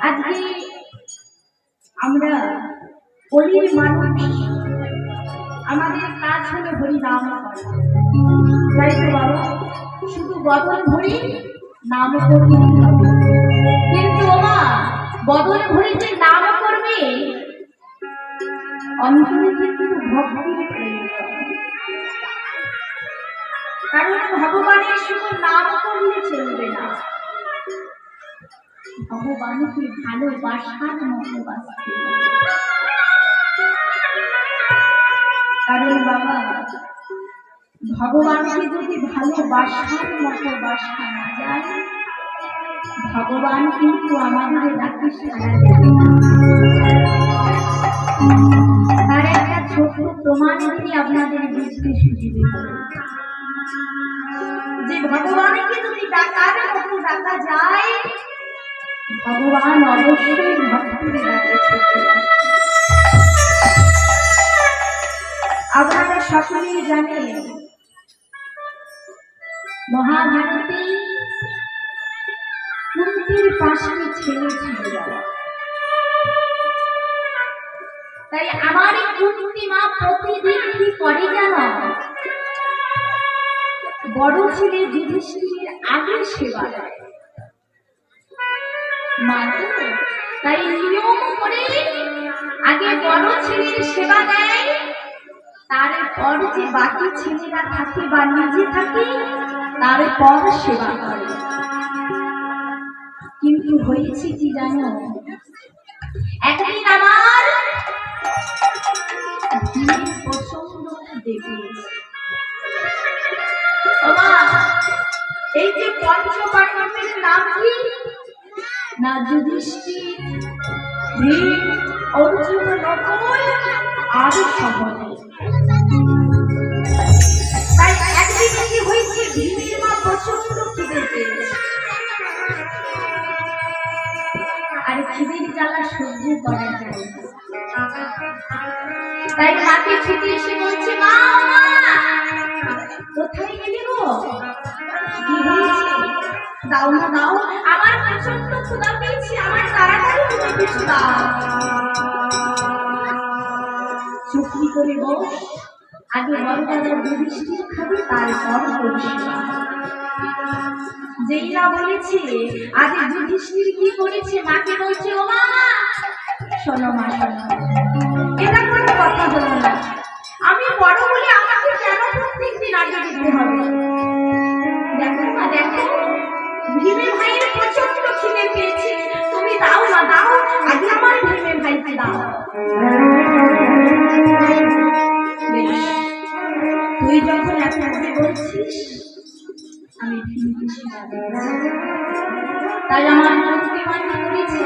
আজকে আমরা হরির মানুষ, আমাদের কাজ হলো হরি নাম করা, তাই তো বাবা? শুধু বদল ভরি নাম করতেই হবে। কিন্তু বাবা বদল ভরি যে নাম করবে অন্তরে কিন্তু ভক্তির প্রয়োজন। কারণ ভগবানের শুধু নাম করলে চলবে না, ভগবানকে ভালোবাসার মতো বাঁচতে হবে। কারণ বাবা ভগবানকে যদি ভালোবাসার মতো বাসা না যায়, ভগবান কিন্তু আমাদের ডাকে সাড়া দেবে না। তার একটা ছোট প্রমাণ দিয়ে আপনাদের বুঝতে সুবিধে হবে যে ভগবানকে যদি ডাকার মতো ডাকা যায়, ভগবান অবশ্যই ভক্তের ডাকে ছুটে আসে। আপনারা সকলেই জানেন মহাভারতে কুন্তির পাঁচটি ছেলে ছিল। তাই আমার কুন্তি মা প্রতিদিন কি করে জানো? বড় ছেলে যুধিষ্ঠিরের আগে সেবা দেয়। তাই নিয়ম করে আগে বড় ছেলের সেবা দেয়, তারপর যে বাকি ছেলেরা থাকে বা নিজে থাকে তারপর সেবা করে। কিন্তু হয়েছে কি জানো, একদিন আমার প্রচন্ড খিদে এই যে পঞ্চপাণ্ডবের নাম কি না? যুধিষ্ঠির, ভীম, অর্জুন, নকুল আর সহদেব। তাই একদিন কি হয়েছে, ভীমের মা প্রচন্ড খিদে পেয়েছে, আর খিদের জ্বালা সহ্য করা যায় না। তাই মাকে ছুটে এসে বলছে, মা কোথায় গেলে গো? কি হয়েছে? দাও না দাও, আমার প্রচন্ড ক্ষুধা পেয়েছে, আমার তাড়াতাড়ি তুমি কিছু দাও। চুপি করে বস, আগে বড় দাদা যুধিষ্ঠির খাবে, তারপর করবে। যেই না বলেছে, আগে যুধিষ্ঠির কি করেছে? মাকে বলছে, ও মা শোনো মা শোনো, এটা কোনো কথা হলো না। আমি বড় বলে আমাকে কেন প্রত্যেকদিন আগে দিতে হবে? দেখো মা দেখো, ভীমের ভাইয়ের প্রচন্ড খিদে পেয়েছে, তুমি দাও না দাও, আগে আমার ভীমের ভাইকে দাও। তুই যখন এত করে বলছিস, আমি ভীমকে সেবা দেব। তাই আমার মন্ত্রী মান্য করেছে,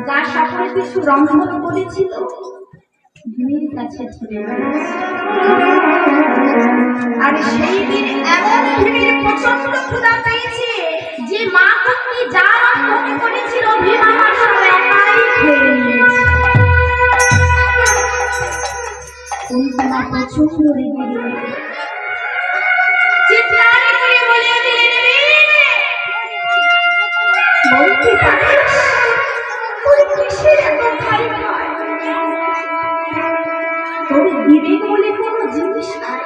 যা সকল কিছু রন্ধন করেছিল ভীমের কাছে ছেড়ে দিয়েছে। আর সেই দিন এমন ভীমের প্রচন্ড ক্ষুধা পেয়েছে যে মা কুন্তি যা রন্ধন করেছিল ভীম আমার সব একাই খেয়ে নিয়েছে। কুন্তি মা প্রচন্ড রেগে গেলেন, চিৎকার করে বলে দিলেন, বলতে পারিস তোর কিসের এত ভয় হয়? তোর বিবেক বলে কোনো জিনিস নাই।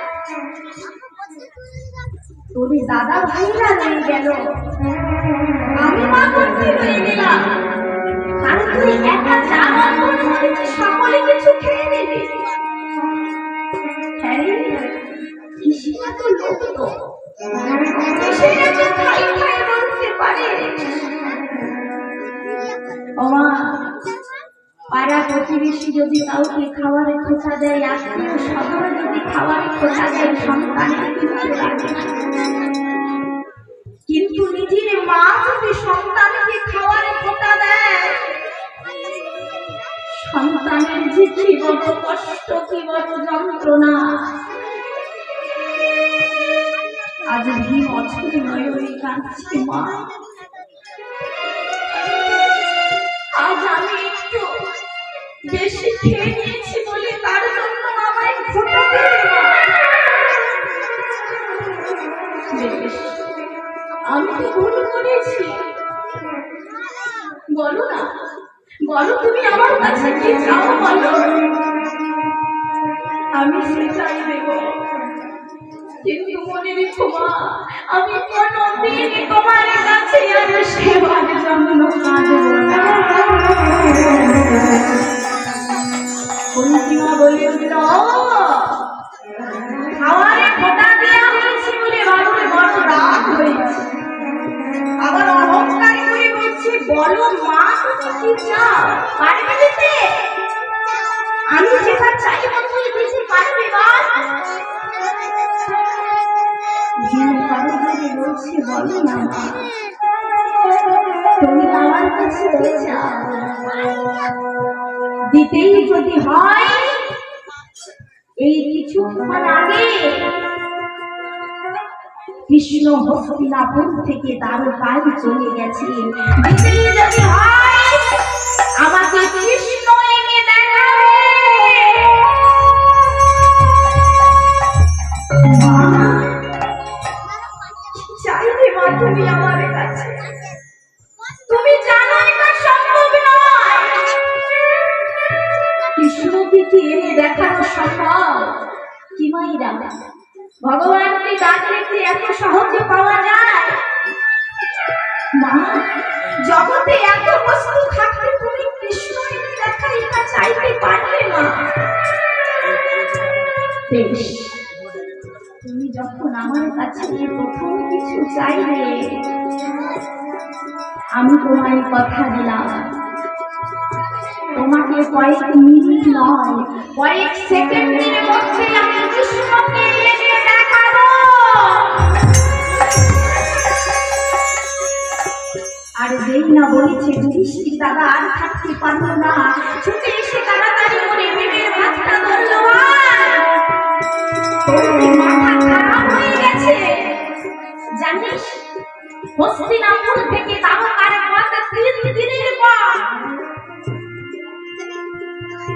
তোর দাদা ভাইরা রয়ে গেল, আমি মা করতে রয়ে গেলাম, আর তুই একা যা রন্ধন করেছিস সকলে কিছু খেয়ে নিবি? হ্যাঁ রে, কিসের এত লোক তো, কিসের এত খাই খাই বলতে পারে? ওমা, পাড়া প্রতিবেশী যদি কাউকে খাওয়ারে খোঁচা দেয়, আত্মীয় স্বজন যদি খাওয়ারে খোঁচা দেয়, সন্তানের কিন্তু লাগে না। কিন্তু নিজের মা যদি সন্তানকে খাওয়ারে খোঁচা দেয়, সন্তানের যে কি বড় কষ্ট, কি বড় যন্ত্রণা। আজ ভীম অচল নয়নে কাঁদছে, মা আজ আমি একটু বেশি খেয়ে নিয়েছি বলে তার জন্য আমায় খোঁটা দেবে না। আমি তো ভুল করেছি, বলো না, বলো তুমি আমার কাছে কি চাও বলো, আমি সেটাই দেবো। কিন্তু মনে রেখো মা, আমি কোনোদিন তোমার কাছে আর সেবার জন্য কাঁদবো না। কুন্তিমা বলে উঠল, খাওয়ারে ফোঁটা দেওয়া হয়েছে বলে বাবুর বড় রাগ হয়েছে, আবার অহংকার করে বলছে, বলো মা তুমি কি চাও, পারবে দিতে? আমি যেটা চাইব তুমি দিতে পারবে মা? বলছে, বলো না মা, তুমি আমার কাছে কি চাও? দিতেই যদি হয়, এই কিছুক্ষণ আগে কৃষ্ণ হস্তিনাপুর থেকে দ্বারকায় চলে গেছে। দিতেই যদি হয়, আমাকে কৃষ্ণ এনে দেখাবে। চাইলে মা তুমি আমার কাছে, তুমি জানো এটা সম্ভব নয়। কৃষ্ণকে কি এনে দেখানো সম্ভব? কি মাইরা, ভগবানকে ডাকলে কি এত সহজে পাওয়া যায়? মা, জগতে এত বস্তু থাকতে তুমি কৃষ্ণ এনে দেখা এটা চাইতে পারবে না। বেশ, তুমি যখন আমার কাছে প্রথম কিছু চাইলে, আমি তোমায় কথা দিলাম, তোমাকে কয়েক মিনিট নয়, কয়েক সেকেন্ডের মধ্যে আমি কৃষ্ণকে এনে দেখাবো। আর যেই না বলেছে যুধিষ্ঠির দাদা আর থাকতে পারলো না, ছুটে এসে তাড়াতাড়ি করে ভীমের হাতটা ধরলো। মাথা খারাপ হয়ে গেছে জানিস, হস্তিনাপুর থেকে দ্বারকার পথে 3 দিনের পর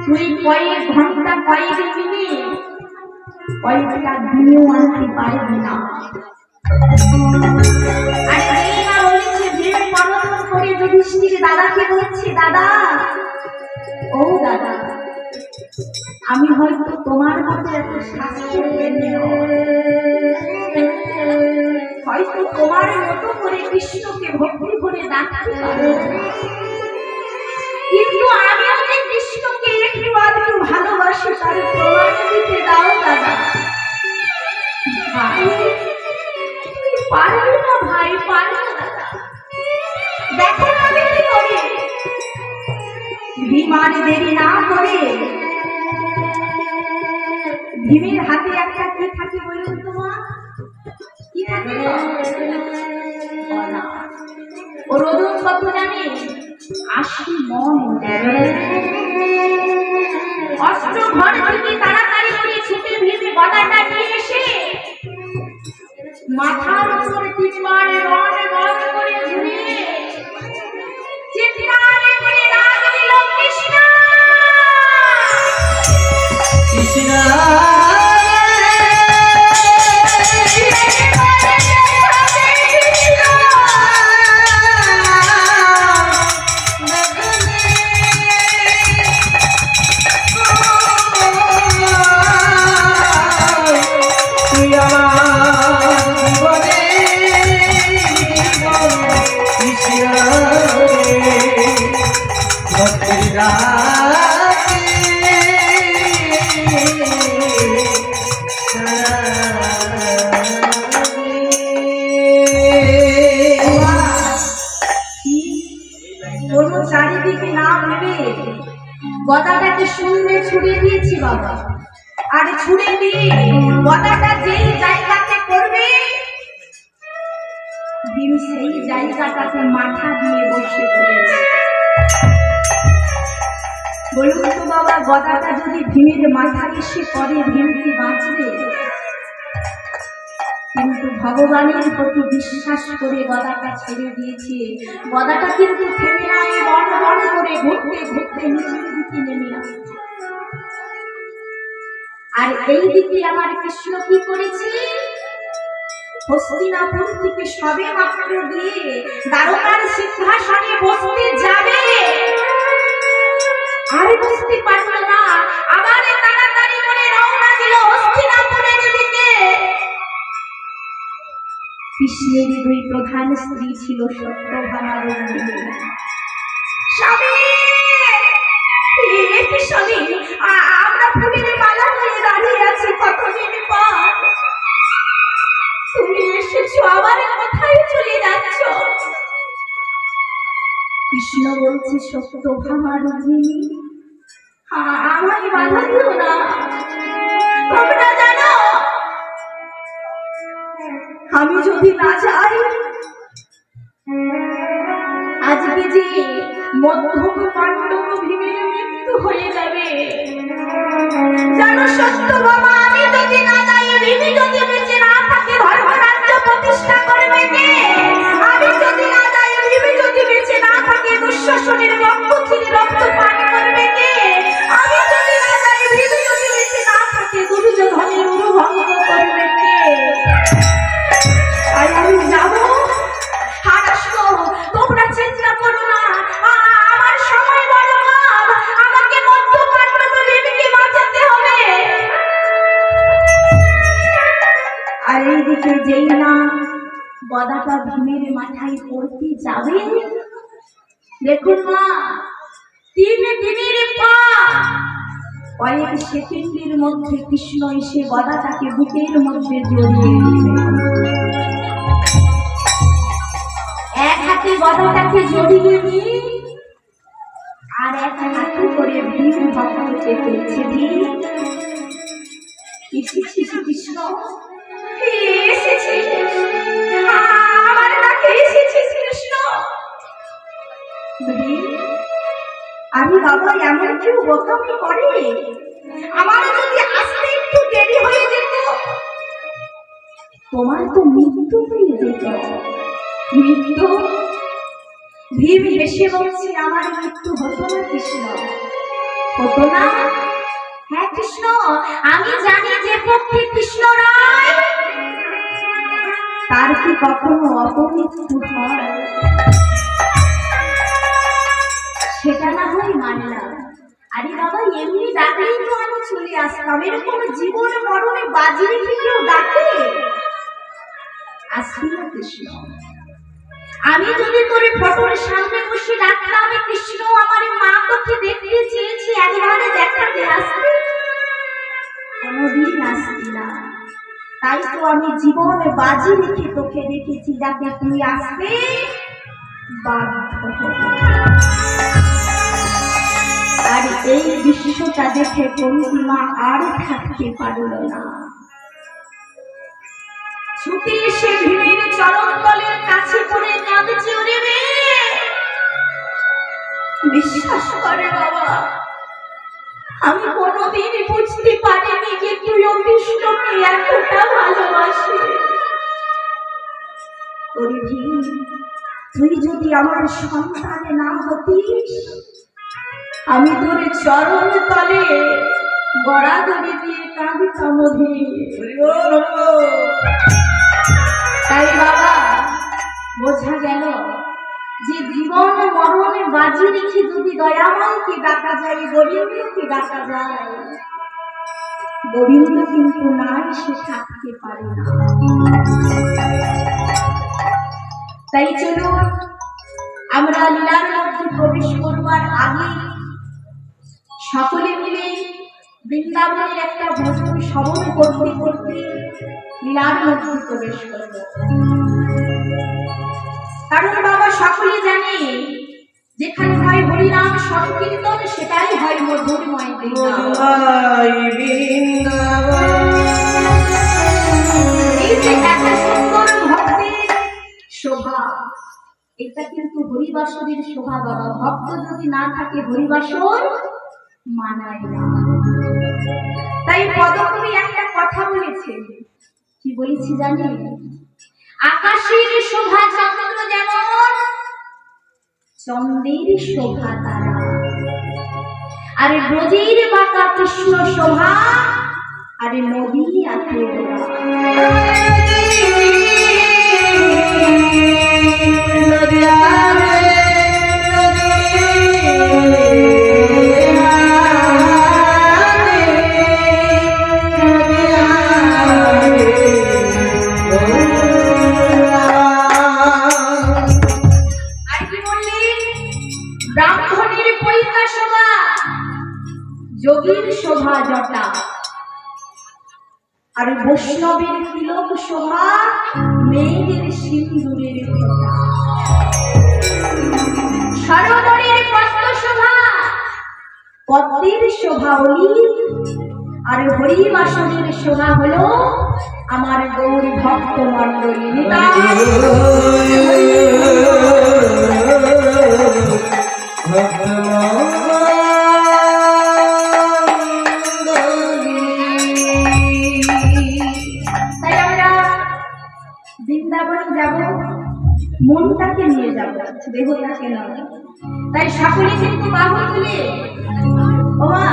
তুই কয়েক ঘন্টা, কয়েক মিনিট, কয়েকটা দিনেও আনতে পারবি না। আর এই না বলেছে ভীম পরম করে যুধিষ্ঠির দাদাকে বলছে, দাদা, ও দাদা, আমি হয়তো তোমার মতো এত শাস্ত্র হয়তো তোমার মতো করে কৃষ্ণকে ভক্তি করে ডাকতে পারো, কিন্তু আমিও যে কৃষ্ণকে একটু আধটু ভালোবাসি তার প্রমাণ দিতে দাও দাদা। ভাই, পারবে না ভাই, পারবে না দাদা, দেখো না আমি কি করি। বিমান দেরি না করে ভীমের হাতে একটা কি থাকে বলুন তোমার, কি থাকে? ওর ওজন কত জানি? 80 মণ। অস্ত্র ঘর থেকে তাড়াতাড়ি করে ছুটে ভীম গদাটা নিয়ে এসে মাথার উপরে 3 বার রণ রণ করে ঘুরিয়ে চিৎকার করে ডাক দিল, কৃষ্ণ কৃষ্ণ। চারিদিকে না ভেবে গদাটাকে শূন্যে ছুড়ে দিয়েছি বাবা, আর ছুড়ে দিয়ে গদাটা যেই জায়গাতে করবে ভীম সেই জায়গাটাতে মাথা দিয়ে বসে পড়েছে। বলুন তো বাবা, গদাটা যদি ভীমের মাথা এসে পড়ে ভীম কি বাঁচবে? কিন্তু ভগবানের প্রতি বিশ্বাস করে গদাটা ছেড়ে দিয়েছে। গদাটা কিন্তু থেমে নাই, বড় বড় করে ঘুরতে ঘুরতে নিচের দিকে নেমে আসছে। আর এই দিকে আমার কৃষ্ণ কি করেছে? হস্তিনাপুর থেকে সবে মাত্র গিয়ে দ্বারকার সিংহাসনে বসতে যাবে, আর বসতে পারল না, আবার তাড়াতাড়ি করে রওনা দিল হস্তিনাপুরের দিকে। কৃষ্ণের দুই প্রধান স্ত্রী ছিল সত্যভামা রুক্মিণী। স্বামী, স্বামী, আমরা ফুলের মালা হয়ে দাঁড়িয়ে আছি কতদিন পর, তুমি এসেছো, আবার কোথায় চলে যাচ্ছ? কৃষ্ণ বলছে, সত্যভামা রুক্মিণী, আমাকে বাধা দিও না। তোমরা জানো আমি যদি না যাই, আজকে যে মধ্যম পাণ্ডব ভীমের মৃত্যু হয়ে যাবে। জানো সত্যভামা, আমি যদি না যাই, ভীম যদি বেঁচে না থাকে, ধর্মরাজ্য প্রতিষ্ঠা করবে কে? আমি যদি না যাই, ভীম যদি বেঁচে না থাকে, দুঃশাসনের রক্ত ছিঁড়ে রক্ত পান করবে কে? আমি যদি না যাই, ভীম যদি বেঁচে না থাকে, দুর্যোধনের উরুভঙ্গ করবে কে? তাই আমি যাবো, আর আসবো, তোমরা চিন্তা করো না। আমার সময় বড় কম, আমাকে মধ্য পাণ্ডব ভীমকে বাঁচাতে হবে। আর এইদিকে যেই না গদাটা ভীমের মাথায় পড়তে যাবে, দেখুন মা, 3 দিনের পা, কয়েক সেকেন্ডের মধ্যে কৃষ্ণ এসে গদাটাকে বুকের মধ্যে জড়িয়ে এক হাতে গদাটাকে জড়িয়ে নিয়ে আর এক হাতে করে ভীম ভক্তকে পেয়েছে। ভীম, এসেছিস কৃষ্ণ, এসেছিস, আমার কাছে এসেছিস কৃষ্ণ। আরে বাবা, এমন কেউ বোকামি করে? আমার যদি আসতে একটু দেরি হয়ে যেত, তোমার তো মৃত্যু হয়ে যেত। মৃত্যু? ভীম হেসে বলছে, আমার মৃত্যু হতো না কৃষ্ণ, হতো না? হ্যাঁ কৃষ্ণ, আমি জানি যে পক্ষে কৃষ্ণ রায়, তার কি কখনো অপমৃত্যু হয়? সেটা না হয় মানলাম। আরে বাবা, এমনি ডাকলেই তো আমি চলে আসতাম, এরকম জীবন মরণে বাজি রেখে কেউ ডাকে? আসবি না কৃষ্ণ? আমি যদি তোর ফটোর সামনে বসে ডাকতাম, কৃষ্ণ আমার মা তোকে দেখতে চেয়েছি, একবারে দেখাতে আসবি? কোনোদিন আসবি না। তাই তো আমি জীবনে বাজি রেখে তোকে দেখেছি, যাতে তুই আসবে বাধ্য হবি। আর এই দৃশ্যটা দেখে কন্তিমা আর থাকতে পারল না, ছুটে এসে ভীমের চরণ তলের কাছে পড়ে কাঁদছে। ওরে রে, বিশ্বাস করে বাবা, আমি কোনোদিন বুঝতে পারিনি যে তুইও কৃষ্ণকে এতটা ভালোবাসিস। ওরে ভীম, তুই যদি আমার সন্তান না হতিস, আমি তোর চরণ তলে গড়াগড়ি দিয়ে কাঁদিতাম। তাই বাবা, বোঝা গেল যে জীবন মরণে বাজি রেখে যদি দয়াময়কে ডাকা যায়, গোবিন্দকে ডাকা যায়, গোবিন্দ কিন্তু না এসে থাকতে পারে না। তাই চলো আমরা লীলার মধ্যে প্রবেশ করবার আগে সকলে মিলে বৃন্দাবনের একটা ভজন শ্রবণ করতে করতে লীলার মধ্যে প্রবেশ করব। কারণ বাবা, সকলে জানে যেখানে হয় হরিনাম সংকীর্তন, সেটাই হয় মধুরময় বৃন্দাবন। এই যে এত সুন্দর ভক্তের শোভা, এটা কিন্তু হরিবাসরের শোভা বাবা। ভক্ত যদি না থাকে, হরিবাসর মানায় না। তাই পদকবি একটা কথা বলেছে, কি বলেছি জানেন? আকাশের শোভা চন্দ্র যেমন, চন্দ্রের শোভা তারা, আরে ব্রজের বাঁকা কৃষ্ণ শোভা, আরে নদী আছে। যোগীর শোভা জটা আর বৈষ্ণবের তিলক শোভা মেয়েদের সিন্দুরের ফোঁটা সরোবরের পদ্ম শোভা পদ্মের শোভা অলিভ আর হরিবাসনের শোভা হলো আমার গৌর ভক্ত মণ্ডলী বৃন্দাবন যাব, মনটাকে নিয়ে যাব, দেহটাকে নয়। তাই সকলে কিন্তু বাহু তুলে ওমা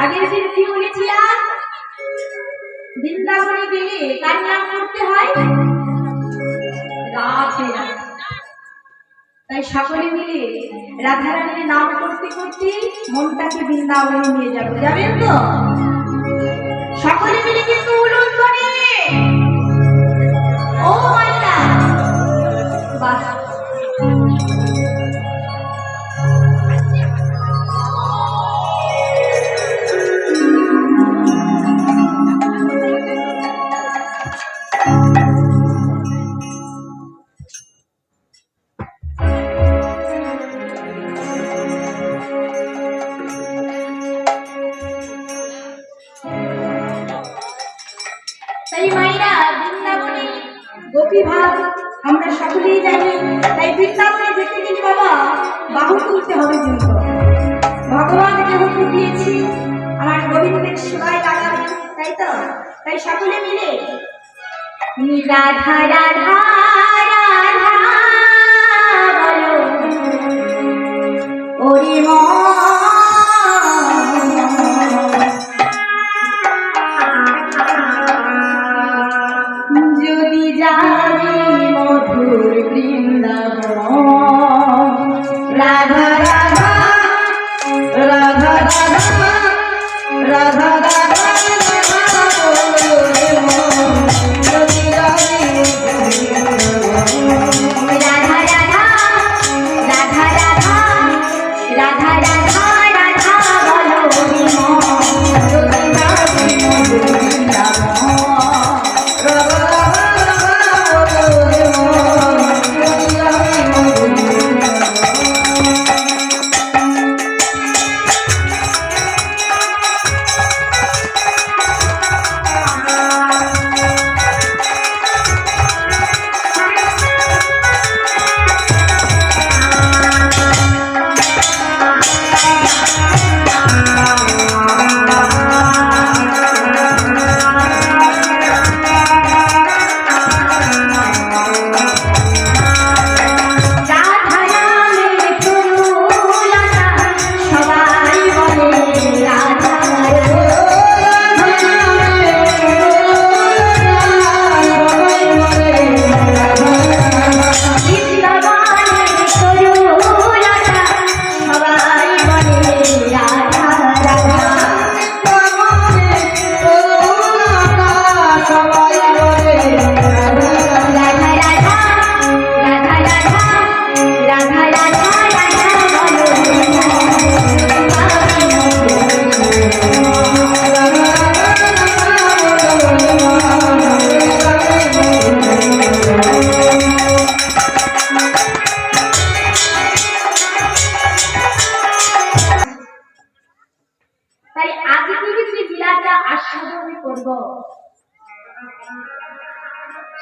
আগের দিন কি বলেছিলাম, বৃন্দাবনে গেলে কার নাম করতে হয়? রাধে। তাই সকলে মিলে রাধারানীর নাম করতে করতে মনটাকে বৃন্দাবনে নিয়ে যাব। যাবেন তো? সকলে মিলে কিন্তু উলুন ধরে ও মাইনা বাস তাই মাইরা বৃন্দাবনে গোপী ভাব আমরা সকলেই জানি। তাই বৃন্দাবনে যেতে গেলে বাবা বাহু তুলতে হবে, কিন্তু ভগবান যেহেতু দিয়েছি আমার গোবিন্দের সেবায় লাগাবে, তাই তো? তাই সকলে মিলে রাধা রাধা রাধা বলো ওরে যদি যাবি মধুর বৃন্দাবন রাধা রাধা রাধা রাধা রাধা রাধা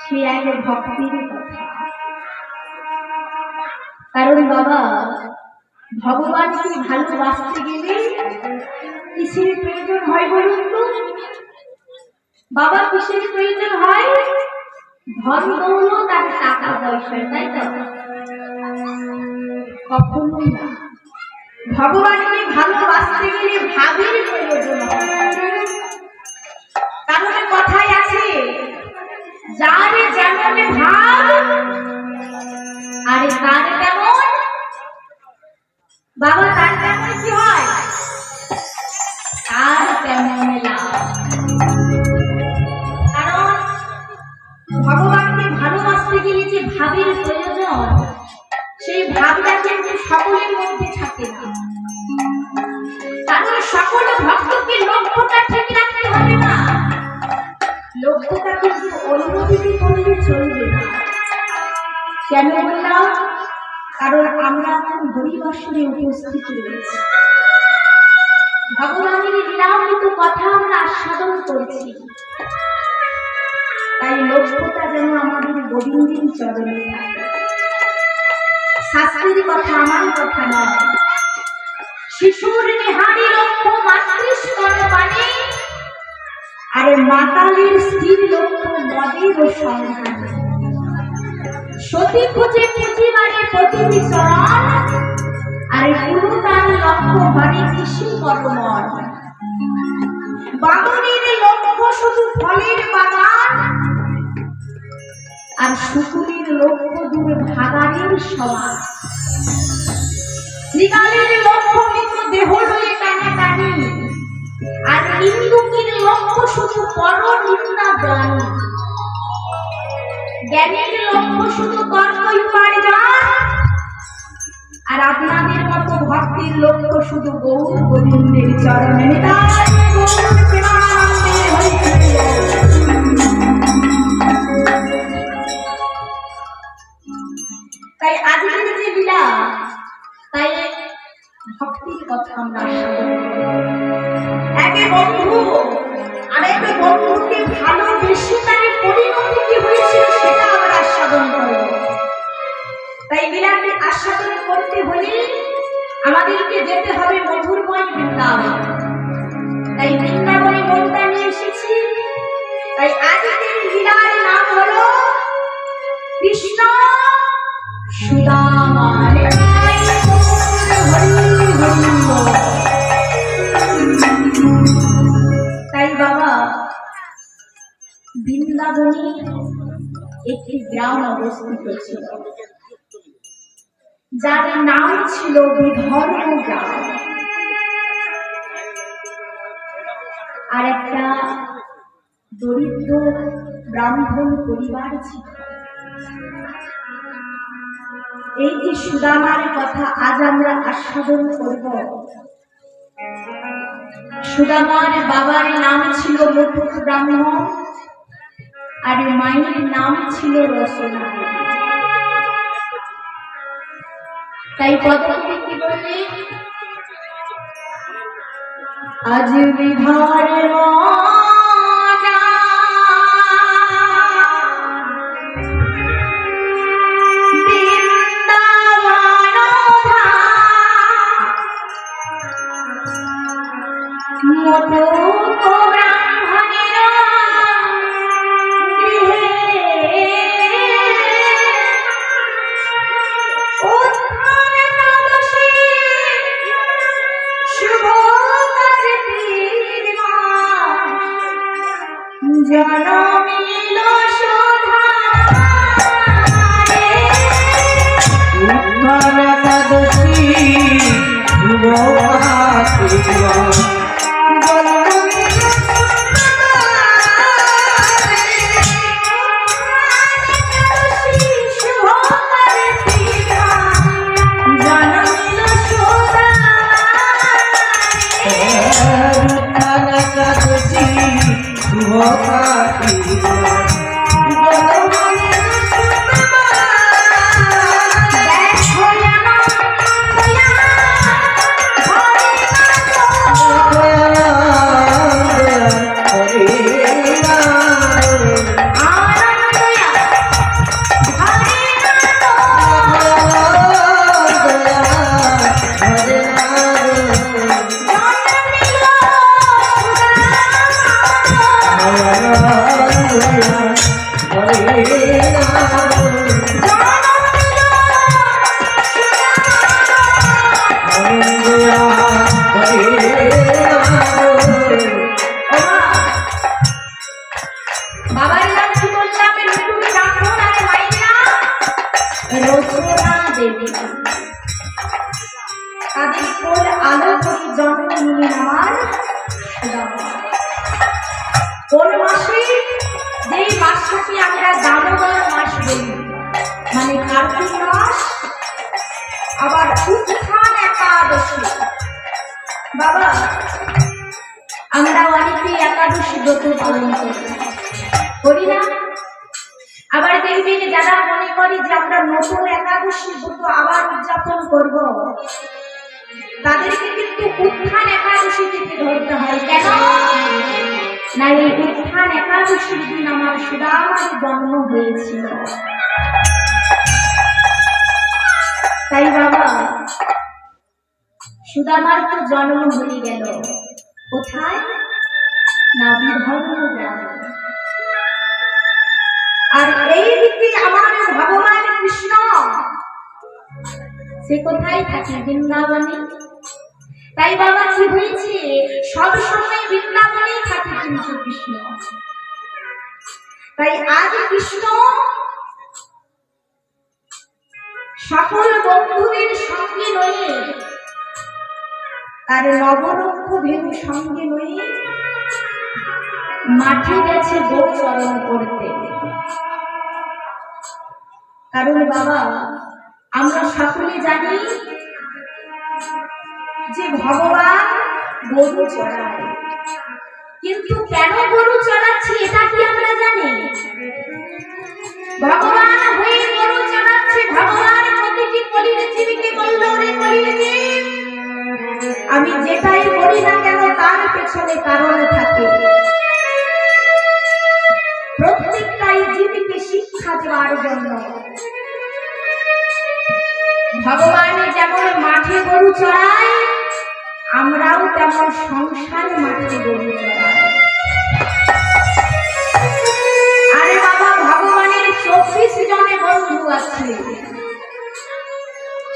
সে আগে ভক্তির কথা। কারণ বাবা ভগবানকে ভালোবাসতে গেলে কিসের প্রয়োজন হয় বলুন তো? বাবা কিসের প্রয়োজন হয়? ধন দৌলত আর টাকা পয়সা, তাই তো? কখনোই না। ভগবানকে ভালোবাসতে গেলে ভাবের প্রয়োজন হয়। কারণ কথায় আছে যার যেমন ভাব আর তার তেমন বাবা, তার তেমন কি হয়, তার তেমন লাভ। কারণ ভগবানকে ভালোবাসতে গেলে যে ভাবের প্রয়োজন, সেই ভাবটা কিন্তু সকলের মধ্যে থাকে না। কারণ সকল ভক্তকে লক্ষ্যটা ঠিক রাখতে হবে না, লক্ষ্যটা কিন্তু অন্যদিকে করলে চলবে না। কেন বললাম? কারণ আমরা এখন হরিবাসরে উপস্থিত রয়েছি, ভগবানের লীলামৃত কথা আমরা আস্বাদন করছি, তাই লক্ষ্যটা যেন আমাদের গোবিন্দের চরণে থাকে। শাস্ত্রের কথা আমার কথা নয়। শিশুর নেহারি লক্ষ্য মাতৃস্তন পানে, আর মাতালের স্থির লক্ষ্য মদের সন্ধান। সতী খুঁজে পুঁজিবারে প্রতিটি চরণ, আর গুরু তার লক্ষ্য হরে কৃষ্ণ পরমন। বামনের লক্ষ্য শুধু ফলের বাগান, আর শুকুরের লক্ষ্য দূর ভাগাড়ের সমান। শ্রীকালের লক্ষ্য কিন্তু দেহ লয়ে টানাটানি, আর নিন্দুকের লক্ষ্য শুধু পর নিন্দা জ্ঞান। জ্ঞানের লক্ষ্য শুধু তর্ক উপার্জন, আর আপনাদের মতো ভক্তির লক্ষ্য শুধু গৌর গোবিন্দের চরণে। তাই আজকের যে লীলা, তাই ভক্তির কথা আমরা একে বন্ধু আরেক বন্ধুকে ভালোবেসে তার পরিণতি কি হয়েছিল সেটা আমরা আস্বাদন করব। তাই লীলাকে আস্বাদন করতে হলে আমাদেরকে যেতে হবে মধুরময় বৃন্দাবন। তাই বৃন্দাবনে মনটা নিয়ে এসেছি। তাই আজকের লীলার নাম হলো কৃষ্ণ সুদামার। তাই বাবা, বৃন্দাবনে একটি গ্রাম অবস্থিত ছিল, যার নাম ছিল বিধর্ম গ্রাম। আর একটা দরিদ্র ব্রাহ্মণ পরিবার ছিল। এই যে সুদামার কথা আজ আমরা আস্বাদন করব। সুদামার বাবার নাম ছিল মুকুট ব্রাহ্মণ, আর মায়ের নাম ছিল রসনা। তাই পদ্মকে কি বললে, আজ বিধার তাদের কোল আলো করে জন্ম নিলেন আমার সুদামা। কোন মাসে, যেই মাসটাকে আমরা দামোদর মাস বলি, মানে কার্তিক মাস, আবার উত্থান একাদশী। বাবা, আমরা অনেকে একাদশী ব্রত পালন করি না? আবার দেখবেন যারা মনে করে যে আমরা নতুন একাদশী ব্রত আবার উদযাপন করব, তাদেরকে কিন্তু উত্থান একাদশী থেকে ধরতে হয়। কেন না, এই উত্থান একাদশীর দিন আমার সুদামার জন্ম হয়েছিল। তাই বাবা, সুদামার তো জন্ম হয়ে গেল কোথায় না, বিধর্ম গ্রামে। আর এই দিকে আমার ভগবান কৃষ্ণ, সে কোথায় থাকে? বৃন্দাবনে। তাই বাবা কি হয়েছে, সব সময় বৃন্দাবনেই থাকে কিন্তু কৃষ্ণ। তাই আজ কৃষ্ণ সকল বন্ধুদের সঙ্গে নয়ে, আর নবরক্ষ ভেরু সঙ্গে নয়ে মাঠে গেছে গোচরণ করতে। কারণ বাবা, আমরা সকলে জানি যে ভগবান গরু চড়ায়, কিন্তু কেন গরু চড়াচ্ছে এটা কি আমরা জানি? ভগবান হয়ে গরু চড়াচ্ছে। ভগবান প্রতিটি কলির জীবকে বলল, রে কলির জীব, আমি যেটাই করি না কেন তার পেছনে কারণ থাকে। প্রত্যেকটাই জীবকে শিক্ষা দেওয়ার জন্য। ভগবান যেমন মাঠে গরু চড়ায়, আমরাও তেমন সংসারে মাঠে গরু চড়াই। আরে বাবা, ভগবানের 24 জনে বন্ধু আছে।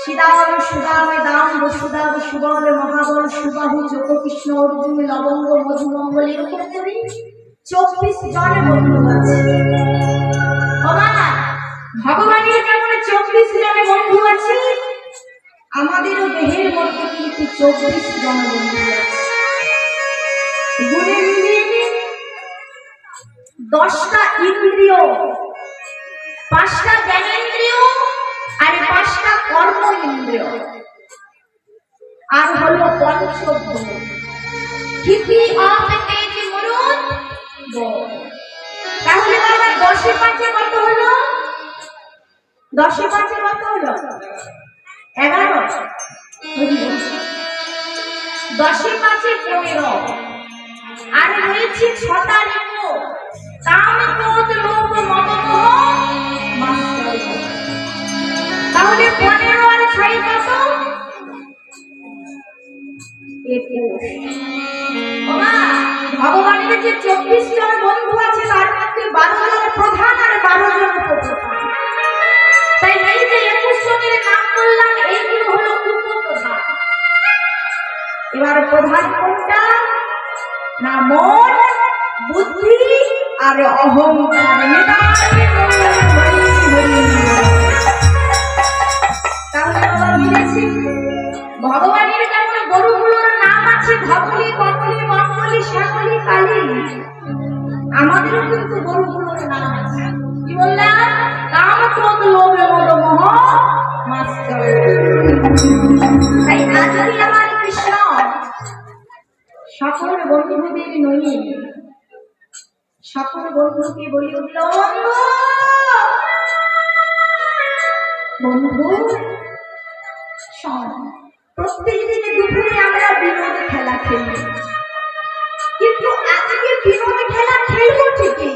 শ্রীরাম, সুদাম, দাম, বসুদাম, সুবল, মহাবল, সুবাহু, যোগকৃষ্ণ, অর্জুন, লবঙ্গ, মধুমঙ্গল, এরকম করে 24 জন বন্ধু আছে। ভগবানের যেমন 24 জনে বন্ধু আছে, আমাদেরও দেহের মধ্যে কিন্তু 24 জন বন্ধু আছে। গুণে মিলিয়ে 10টা ইন্দ্রিয়, 5টা জ্ঞানেন্দ্রিয়, আর 5টা কর্ম ইন্দ্রিয়, আর হলো পঞ্চভূত। খিপি অফ তেজ মরুদ। তাহলে বাবা 10 এ 5 কত হলো? 10 এ 5 কত হলো? 11। 10 এ 5 15। আর রয়েছে 6টা রিপু, কাম, ক্রোধ, লোভ, মদ, মোহ, মাৎসর্য। তাহলে 15 আর 6 কত? 21। ভগবানের যে 24 জন বন্ধু আছে, তার মধ্যে 12 জন প্রধান আর 12 জন উপপ্রধান। তাই এই যে 21 জনের নাম বললাম, এইগুলো হলো উপপ্রধান। এবার প্রধান কোনটা না? মন, বুদ্ধি আর অহংকার। তাহলে মিলেছে। ভগবানের যেমন গরুগুলোর নাম আছে ধবলি, কমলি, মঙ্গলি, শ্যামলি, কালী, আমাদেরও কিন্তু গরুগুলোর নাম আছে। কি বললাম? কাম, ক্রোধ, লোভ, মদ, মোহ, মাৎসর্য। তাই আজকে আমার কৃষ্ণ সকল বন্ধুদের নই, সকল বন্ধুকে বলি উঠল, বন্ধু শোন, প্রত্যেক দিনে দুপুরে আমরা বিনোদ খেলা খেলি, কিন্তু আজকে বিনোদ খেলা খেলবো ঠিকই,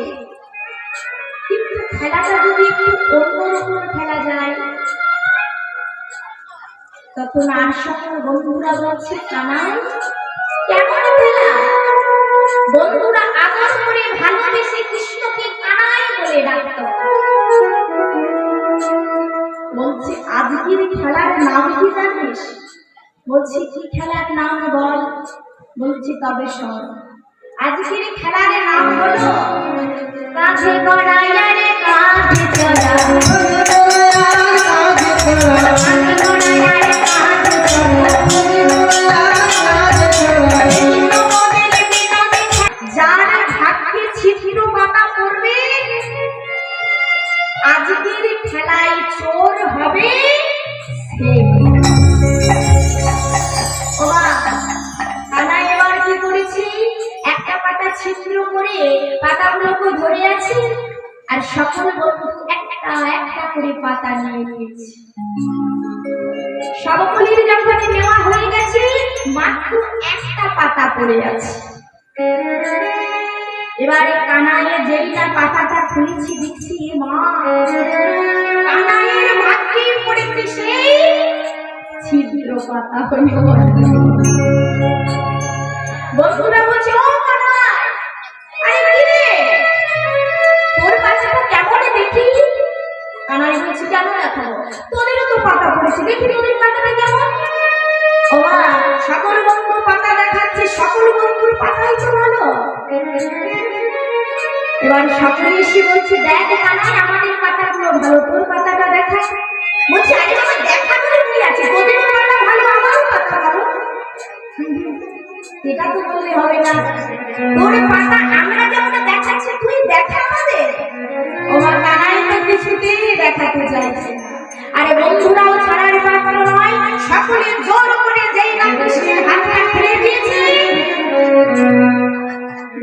কিন্তু খেলাটা যদি একটু অন্যরকম খেলা যায়, তখন আর সকল বন্ধুরা বলছে, কানাই কেমন খেলা? বন্ধুরা আদর করে ভালোবেসে কৃষ্ণকে কানাই বলে ডাকত। বলছে, আজকের খেলার নাম কি জানিস? বলছি, কি খেলার নাম বল? বলছি, তবে শোন, আজকের খেলার নাম হলো কাঁধে গড়াইয়া রে কাঁধে চড়া, কাঁধে গড়াইয়া রে কাঁধে চড়া। পাতাগুলোকে ধরে আছে আর সকল বন্ধু একটা একটা করে পাতা নিয়ে নিয়েছে। সকলের যখন নেওয়া হয়ে গেছে মাত্র একটা পাতা পড়ে আছে। এবারে কানাইয়ের যেই না পাতাটা খুলেছি দেখছি মা কানাইয়ের ভাগ্যে পড়েছে সেই ছিদ্র পাতা হয়ে। বন্ধুরা বলছে ও কানাই, আরে কি রে তোর পাতাটা কেমন দেখি? কানাই বলছে কেন দেখাবো, তোদেরও তো পাতা পড়েছে, দেখি তোদের পাতাটা কেমন। ও মা সকল বন্ধু পাতা দেখাচ্ছে, সকল বন্ধুর পাতাই তো ভালো। এবার সকলে এসে বলছে দেখ কানাই আমাদের পাতাগুলো ভালো, তোর পাতাটা দেখা। বলছে আরে বাবা দেখা করে কি আছে, তোদের পাতা ভালো আমারও পাতা ভালো। এটা তো বললে হবে না, তোর পাতা আমরা যেমন দেখাচ্ছি তুই দেখা আমাদের। ও মা কানাই তো কিছুতেই দেখাতে চাইছে। আরে বন্ধুরাও ছাড়ার পাত্র নয়, সকলে জোর করে যেই না কৃষ্ণের হাতটা ফেলে দিয়েছে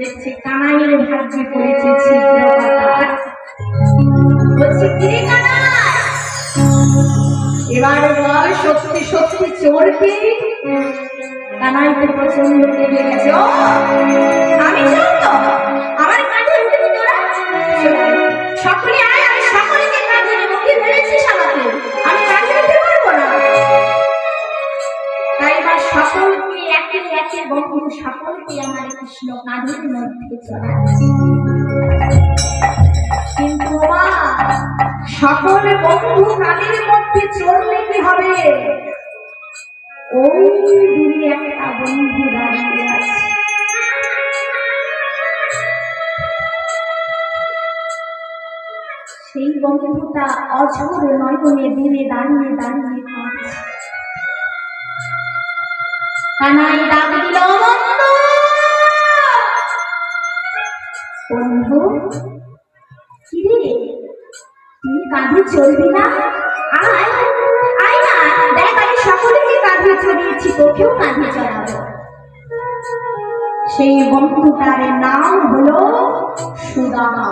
দেখছে কানাইয়ের ভাগ্যে পড়েছে ছিদ্র পাতা। বলছে কিরে কানাই এবার বল সত্যি সত্যি চোরকে? কানাইকে প্রচন্ড লেগে গেছে। ও আমি চোর তো, আমার কাঁধে উঠবি তোরা? সকলে আয়, আমি সকলকে কাঁধে নেবো। কি ভেবেছিস আমাকে? আমি কাঁধে উঠতে পারবো না। তাই বা সকলকে একে একে বন্ধু সকলকে আমার কৃষ্ণ কাঁধের মধ্যে চড়াচ্ছে। কিন্তু মা সকল বন্ধু কাঁধের মধ্যে চড়লে কি হবে? ওই দূরে একটা বন্ধু দাঁড়িয়ে আছে। সেই বন্ধুটা অঝোর নয়নে দিনে দাঁড়িয়ে দাঁড়িয়ে কাঁদছে। কানাই ডাক দিল বন্ধু, কিরে তুই কাঁধে চলবি না? আয় আয় না, দেখ আমি সকলকে কাঁধে চড়িয়েছি, তোকেও কাঁধে চড়াবো। সেই বন্ধুটার নাম হলো সুদামা।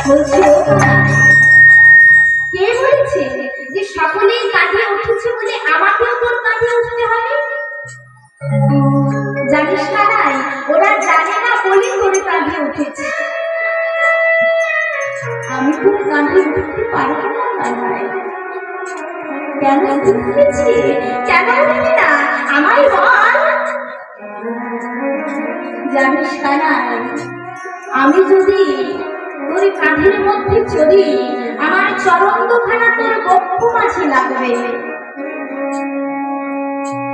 বলছে কে বলেছে যে সকলেই কাঁধে উঠেছে বলে আমাকেও তোর কাঁধে উঠতে হবে? জানিস না নাই, ওরা জানে না বলে তোর কাঁধে উঠেছে। আমি তোর কাঁধে উঠতে পারবো না কানাই। কেন উঠেছি? কেন উঠবি না আমায় বল। জানিস কানাই, আমি যদি তোর কাঁধের মধ্যে চড়ি আমার চরণ দুখানা তোর বক্ষ মাঝে লাগবে,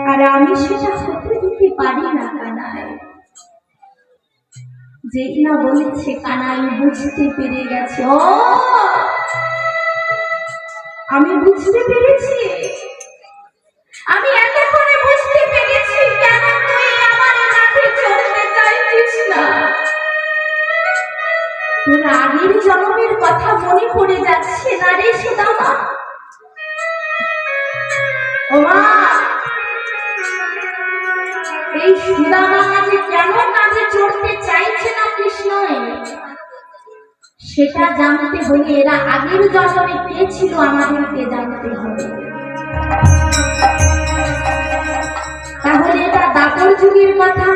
আর আমি সেটা হতে দিতে পারি না কানাই। যেই না বলেছে কানাই বুঝতে পেরে গেছে। ও আমি বুঝতে পেরেছি, আমি এতক্ষণে বুঝতে পেরেছি কেন তুই আমার কাঁধে চড়তে চাইছিস না। তোর আগের জন্মের কথা মনে পড়ে যাচ্ছে না রে সুদামা? ও মা এই সুদামা যে কেন কাঁধে চড়তে চাইছে না কৃষ্ণ, সেটা জানতে হলে এরা আগের জন্মে কে ছিল আমাদেরকে জানতে হবে। তাহলে এটা দাপর যুগের কথা,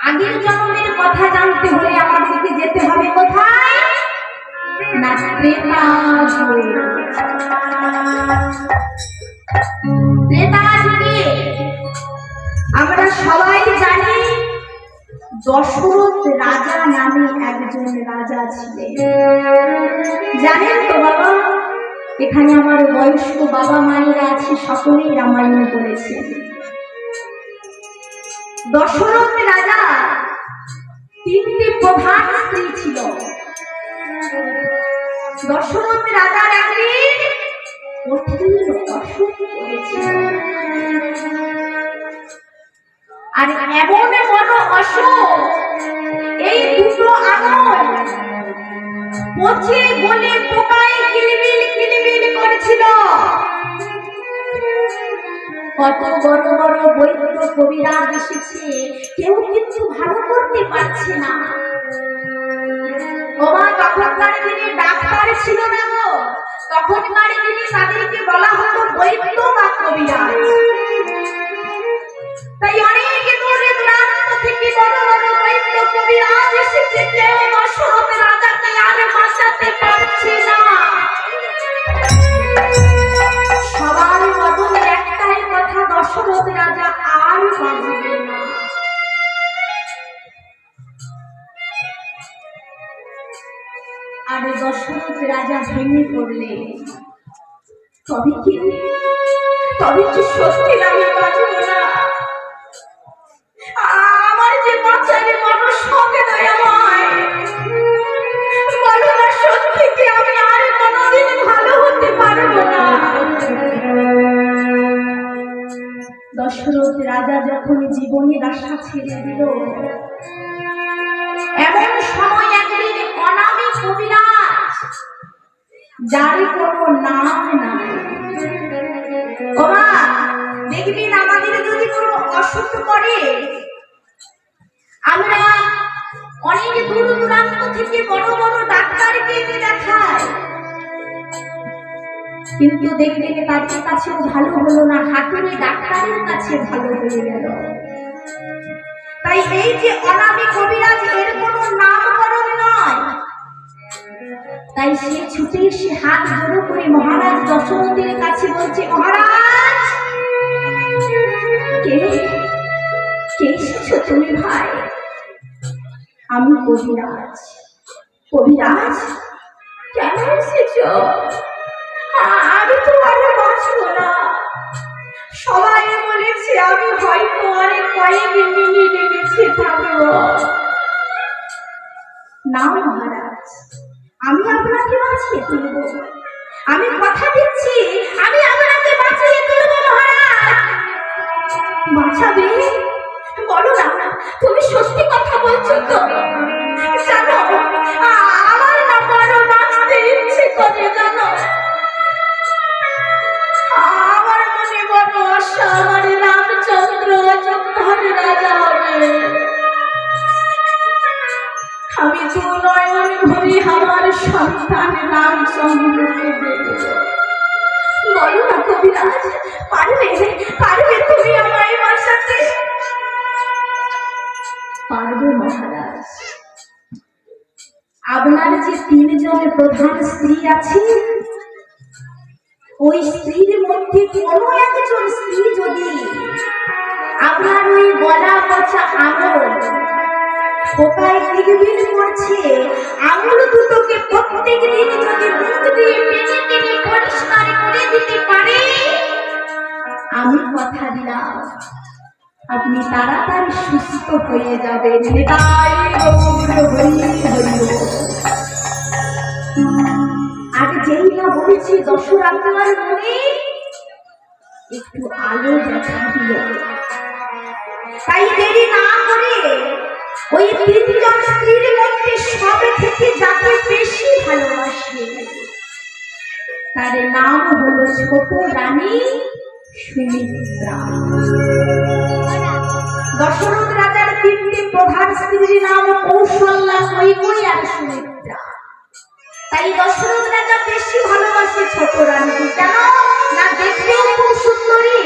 আগের জন্মের কথা জানতে হলে আমাদেরকে যেতে হবে কোথায়? না ত্রেতা যুগে। ত্রেতা যুগে আমরা সবাই জানি দশরথ রাজা নামে একজন রাজা ছিলেন। জানেন তো বাবা? এখানে আমার বয়স্ক বাবা মায়েরা আছে, সকলেই রামায়ণ পড়েছে। দশরথ রাজা তিনটি প্রধান স্ত্রী ছিল। দশরথ রাজার একদিন কঠিন অসুখ হয়েছিল, আর এমন বড় অসুখ এই দুটো আঙুল পচে গলে পোকায় কিলবিল কিলবিল করছিল। কত বড় বড় বৈদ্য কবিরাজ এসেছে, কেউ কিন্তু ভালো করতে পারছে না। ওমা, তখনকার দিনে ডাক্তার ছিল না গো, তখনকার দিনে তাদেরকে বলা হতো বৈদ্য বা কবিরাজ। তাই অনেক দূরে দূরান্ত থেকে বড় বড় বৈদ্য কবিরাজ এসেছে, কেউ দশরথ রাজাকে আর বাঁচাতে পারছে না। সবার বদলে একটাই কথা, দশরথ রাজা আর বাঁচবে না। আর দশরথ রাজা ভেঙে পড়লেন। তবে কি সত্যি আমি বাঁচব না? আমার যে বাঁচারে মানুষ হবে না, আমায় বলো না, সত্যি কি আমি আর কোনোদিন ভালো হতে পারবো না? দশরথ রাজা যখন জীবনের আশা ছেড়ে দিল, এমন সময় একদিন অনামী কবিরাজ, যার কোনো নাম নাই। ওমা, দেখবেন আমাদের যদি কোনো অসুখ করে, আমরা অনেক দূর দূরান্ত থেকে বড় বড় ডাক্তারকে দেখাই, কিন্তু দেখবেন তাদের কাছেও ভালো হলো না, হাতুড়ি ডাক্তারের কাছে ভালো হয়ে গেল। তাই এই যে অনামী কবিরাজ, এর কোনো নামকরণ নয়। তাই সে ছুটে এসে হাত জড়ো করে মহারাজ দশরথের কাছে বলছে, মহারাজ, কে এসেছো তুমি ভাই? আমি কবিরাজ। কবিরাজ, কেন এসেছো? আমি তো আর বাঁচবো না। সবাই বলেছে আমি হয়তো অনেক কয়েক মিনিট বেঁচে থাকবো। না মহারাজ, আমি আপনাকে বাঁচিয়ে তুলব। আমি কথা দিচ্ছি, আমি আপনাকে বাঁচিয়ে তুলব। মহারাজ, বাঁচাবে? বলো না, তুমি সত্যি কথা বলছো তো? জানো, আমার না বড় বাঁচতে ইচ্ছে করে, জানো। আমার মনে বড় আশা, আমার রামচন্দ্র অযোধ্যার রাজা হবে। আমি তো নয়ন ভরে আমার সন্তান রামচন্দ্রকে দেখব। বলো না কবিরাজ, পারবে তুমি আমায় বাঁচাতে? পারবো মহারাজ। আপনার যে 3 জন প্রধান স্ত্রী আছে, ওই স্ত্রীর মধ্যে কোনো একজন স্ত্রী যদি আপনার ওই গলা পচা আঙুল কোথায় দিগবিল করছে, আঙুল দুটোকে প্রত্যেক দিন যদি মুখ দিয়ে টেনে টেনে পরিষ্কার করে দিতে পারে, আমি কথা দিলাম আপনি তাড়াতাড়ি সুস্থ হয়ে যাবেন। আগে যেই না বলেছি, দশরথের মনে একটু আলো দেখা দিল। তাই দেরি না করে ওই 3 জন স্ত্রীর মধ্যে সব থেকে যাকে বেশি ভালোবাসে, তার নাম হলো ছোট রানী সুমিত্রা। দশরথ রাজার 3টি প্রধান স্ত্রীর নাম কৌশল্যা, কৈকেয়ী আর সুমিত্রা। তাই দশরথ রাজা বেশি ভালোবাসে ছোট রানীকে। কেন না, দেখতেও খুব সুন্দরী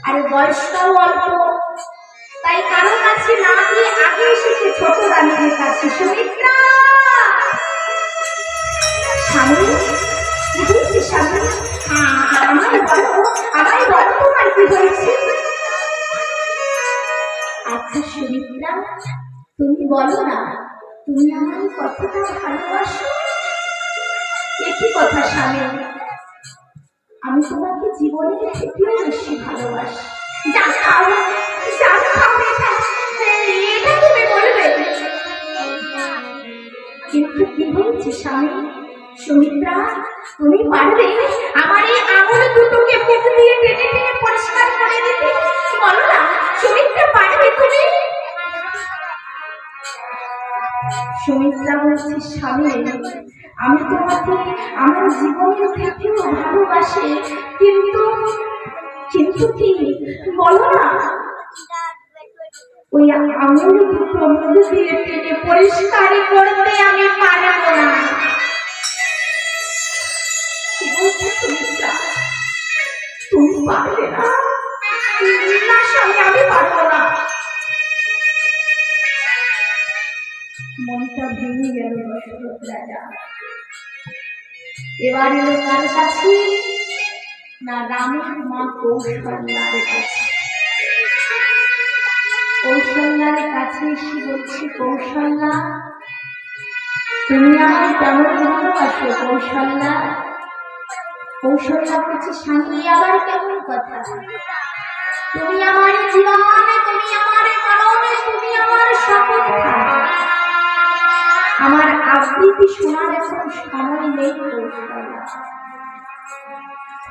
আর বয়সটাও অল্প। তাই কারো কাছে না গিয়ে আগে এসেছে ছোট রানীর কাছে। সুমিত্রা, স্বামী, কি হয়েছে স্বামী? আমায় বলো তোমার কি হয়েছে? আচ্ছা সুমিত্রা, তুমি বলো না, তুমি আমায় কতটা ভালোবাসো? একই কথা স্বামী, আমি তোমাকে জীবনের থেকেও বেশি ভালোবাসি। এটা তুমি বলবে, কিন্তু কি হয়েছে স্বামী? সুমিত্রা, তুমি পারবে আমার এই আঙুল দুটোকে মুখ দিয়ে টেনে টেনে পরিষ্কার করে দিতে? বলো না সুমিত্রা, পারবে তুমি? সুমিত্রা বলছে, স্বামী, আমি তোমাকে আমার জীবনের থেকেও ভালোবাসি, কিন্তু কি বলো না। ওই আঙুল দুটো মুখ দিয়ে টেনে পরিষ্কার করতে আমি পারবো না। কি বলছো সুমিত্রা, তুমি পারবে না? না স্বামী, আমি পারবো না। মনটা ভেঙে গেল দশরথ রাজা। এবার এলো কার কাছে? না রামের মা কৌশল্যার কাছে। কৌশল্যার কাছে এসে বলছে, কৌশল্যা তুমি আমার কেমন ভালোবাসো কৌশল্যা? কৌশল্যা বলছে, স্বামী আবার কেমন কথা? তুমি আমার জীবন, তুমি আমার মরণ, তুমি আমার সকল। আমার আবৃত্তি শোনার এখন সময় নেই কৌশল্যা।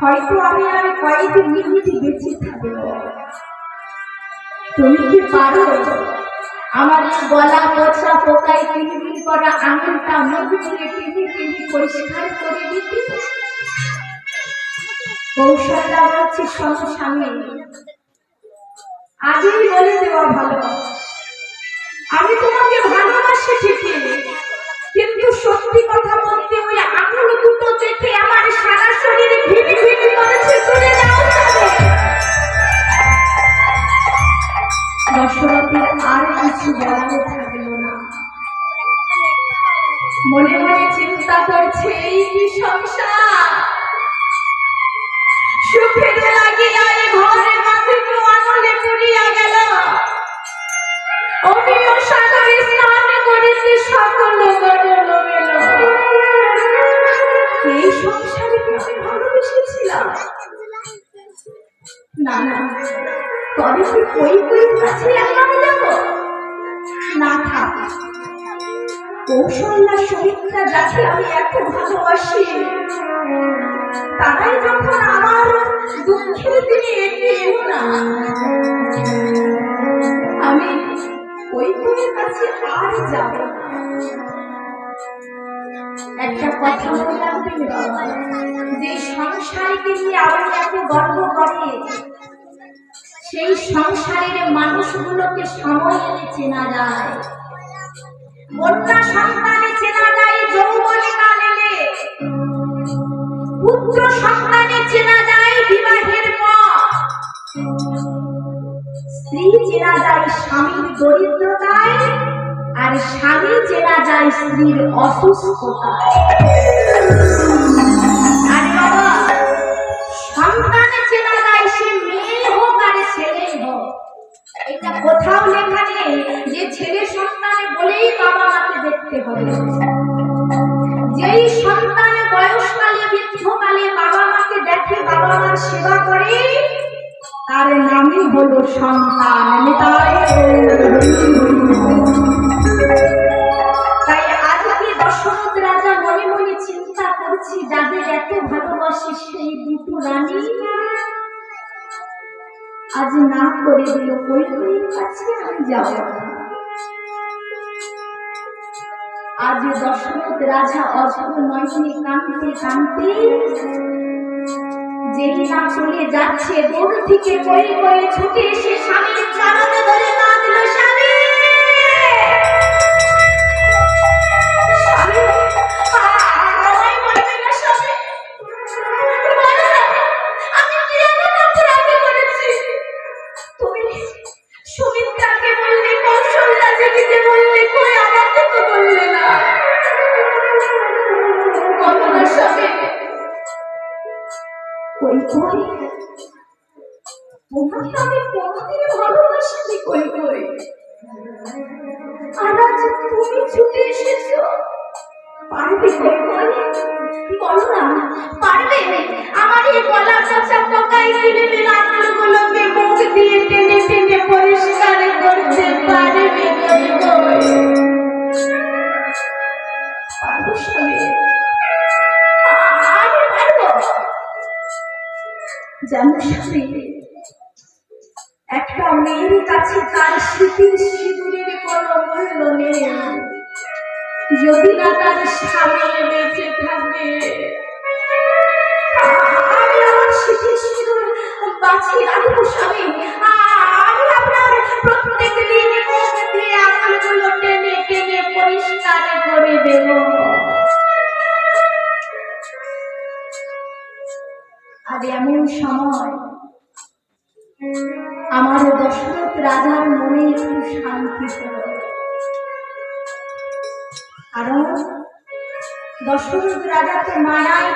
হয়তো আমি আর কয়েক মিনিট বেঁচে থাকব। তুমি কি পারো আমার গলা পচা পোকায় কিলবিল করা আঙুলটা মুখ দিয়ে টেনে টেনে পরিষ্কার করে দিতে? কৌশল্যা বলছে, শোনো স্বামী, আগেই বলে দেওয়া ভালো, আমি তোমাকে ভালোবাসি ঠিকই, কিন্তু সত্যি কথা বলতে ওই আঙুল দুটো দেখে আমার সারা শরীরে ভিড়ি ভিড়ি করেছে। তুলে দাও তবে। দশরথের আর কিছু বলার থাকলো না। মনে মনে চিন্তা করছে, এই কি সংসার, সুখের লাগিয়া ঘরের মাঝে কেউ আঙুলে পুড়িয়া গেল, অমিয় সাগরে স্নান করেছে, সকল গরল গেল। এই সংসারে আমি ভালোবেসেছিলাম না, না, তবে কি কই কই কাছে একবার যাব না? থাক, কৌশল্যা সুমিত্রা যাকে আমি এত ভালোবাসি, তারাই যখন আমার দুঃখের দিনে এগিয়ে না, আমি ওই কোনের কাছে আর যাব না। একটা কথা মনে রাখবেন বাবা, যে সংসারকে নিয়ে আপনি এত গর্ব করে, সেই সংসারের মানুষগুলোকে সময় এনে চেনা যায়। কন্যা সন্তানে চেনা যায় যৌবনে কাল এলে, পুত্র সন্তানে চেনা যায় বিবাহের পর, স্ত্রী চেনা যায় স্বামীর দরিদ্রতায়, আর স্বামী চেনা যায় স্ত্রীর অসুস্থতায়। আর বাবা, সন্তানে চেনা যায় সে মেয়ে হোক আর ছেলে হোক। এটা কোথাও লেখা নেই যে ছেলে সন্তানে বলেই বাবা মাকে দেখতে হবে। যেই সন্তান বয়সকালে বৃদ্ধকালে বাবা মাকে দেখে, বাবা মার সেবা করে, তার নামই হলো সন্তান। তাই আজকে দশরথ রাজা মনে মনে চিন্তা করছি, যাদের এত ভালোবাসে সেই দুটো রানী আজ না করে দিল, কৈকেয়ীর কাছে আমি যাব না। আজ দশরথ রাজা অঝর নয়নে কাঁদতে কাঁদতে যেই না চলে যাচ্ছে, দূর থেকে কৈকেয়ী ছুটে এসে স্বামীর চরণে ধরে কাঁদল, স্বামী সুমিত্রাকে বললে, কৌশল্যা দেবীকে বললে, কই আমাকে তো বললে না। কৈকেয়ী, তোমাকে আমি কোনদিন ভালোবাসিনি কৈকেয়ী, আর আজ তুমি ছুটে এসেছো। পারবে কৈকেয়ী? বলো না, পারবে? আমার এই গলা পচা পোকায় কিনে আঙুলগুলোকে মুখ দিয়ে টেনে টেনে পরিষ্কার করতে পারবে কৈকেয়ী? পারবো স্বামী, আমি পারবো। জানো স্বামী, একটা মেয়ের কাছে তার স্মৃতির সিঁদুরের কোনো মূল্য নেই যদি না তার স্বামী বেঁচে থাকে। আমি আমার স্মৃতির সিঁদুর বাঁচিয়ে রাখবো স্বামী। আমি আপনার প্রত্যেক দিন সময় আমার দশরথ রাজার মনে একটু শান্তি হল। কারণ দশরথ রাজাকে মায়ায়